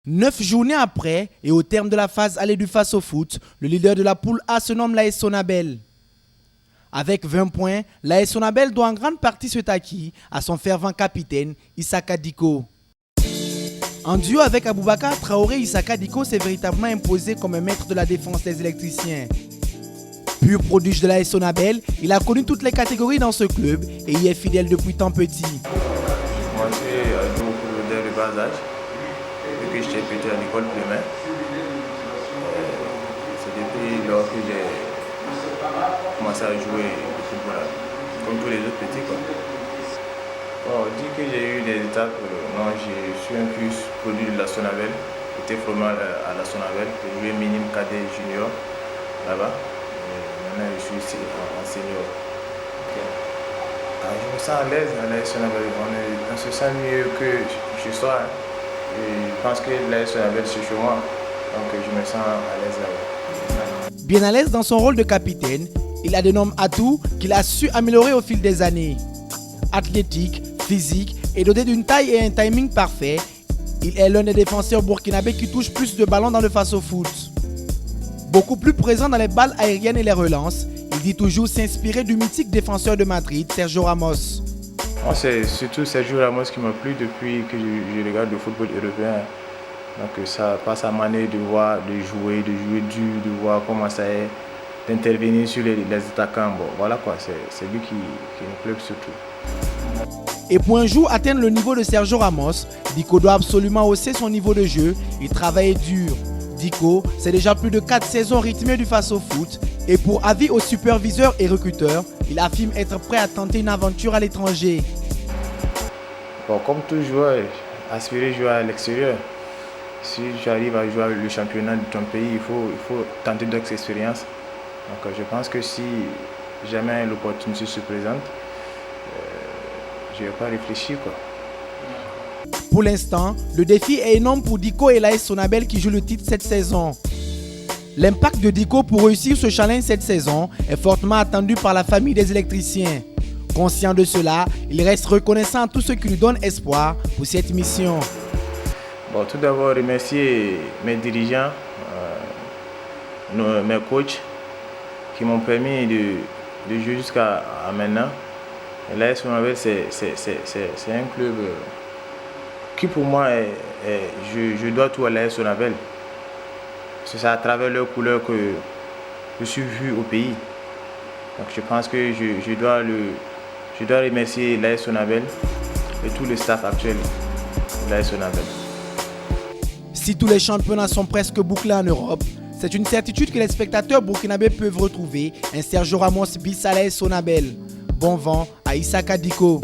9 journées après et au terme de la phase aller du Face au foot, le leader de la poule A se nomme l'AS Sonabel. Avec 20 points, l'AS Sonabel doit en grande partie cet acquis à son fervent capitaine Issaka Diko. En duo avec Aboubakar Traoré, Issaka Diko s'est véritablement imposé comme un maître de la défense des électriciens. Pur prodige de l'AS Sonabel, il a connu toutes les catégories dans ce club et y est fidèle depuis tant petit. Moi, je suis beaucoup dès le bas âge. Depuis que j'étais petit à l'école primaire. C'est depuis lors que j'ai commencé à jouer au football, comme tous les autres petits. Bon, on dit que j'ai eu des étapes. Non, je suis un plus produit de la Sonabel. J'étais formé à la Sonabel. J'ai joué minime, cadet, junior là-bas. Maintenant, je suis ici en senior. Je me sens à l'aise à l'AS Sonabel. On se sent mieux que chez soi. Et je pense que l'AS Sonabel, c'est chez moi. Donc je me sens à l'aise là-bas. Bien à l'aise dans son rôle de capitaine, il a d'énormes atouts qu'il a su améliorer au fil des années. Athlétique, physique et doté d'une taille et un timing parfait, il est l'un des défenseurs burkinabés qui touche plus de ballons dans le face au foot. Beaucoup plus présent dans les balles aériennes et les relances, il dit toujours s'inspirer du mythique défenseur de Madrid, Sergio Ramos. C'est surtout Sergio Ramos qui m'a plu depuis que je regarde le football européen. Donc ça passe à manière de voir, de jouer dur, de voir comment ça est, d'intervenir sur les attaquants. Bon, voilà quoi, c'est lui qui me plaît surtout. Et pour un jour atteindre le niveau de Sergio Ramos, Diko doit absolument hausser son niveau de jeu et travailler dur. Diko, c'est déjà plus de 4 saisons rythmées du face au foot et pour avis aux superviseurs et recruteurs, il affirme être prêt à tenter une aventure à l'étranger. Bon, comme tout joueur, aspirer jouer à l'extérieur. Si j'arrive à jouer le championnat de ton pays, il faut tenter d'autres expériences. Donc je pense que si jamais l'opportunité se présente, je ne vais pas réfléchir. Pour l'instant, le défi est énorme pour Diko et l'AS Sonabel qui joue le titre cette saison. L'impact de Diko pour réussir ce challenge cette saison est fortement attendu par la famille des électriciens. Conscient de cela, il reste reconnaissant à tous ceux qui lui donnent espoir pour cette mission. Bon, tout d'abord, remercier mes dirigeants, mes coachs qui m'ont permis de jouer jusqu'à maintenant. L'AS Sonabel, c'est un club qui pour moi, je dois tout à l'AS Sonabel. C'est à travers leurs couleurs que je suis vu au pays. Donc je pense que je dois remercier l'AS Sonabel et tout le staff actuel de l'AS Sonabel. Si tous les championnats sont presque bouclés en Europe, c'est une certitude que les spectateurs burkinabés peuvent retrouver un Sergio Ramos bis à l'AS Sonabel. Bon vent à Issaka Diko.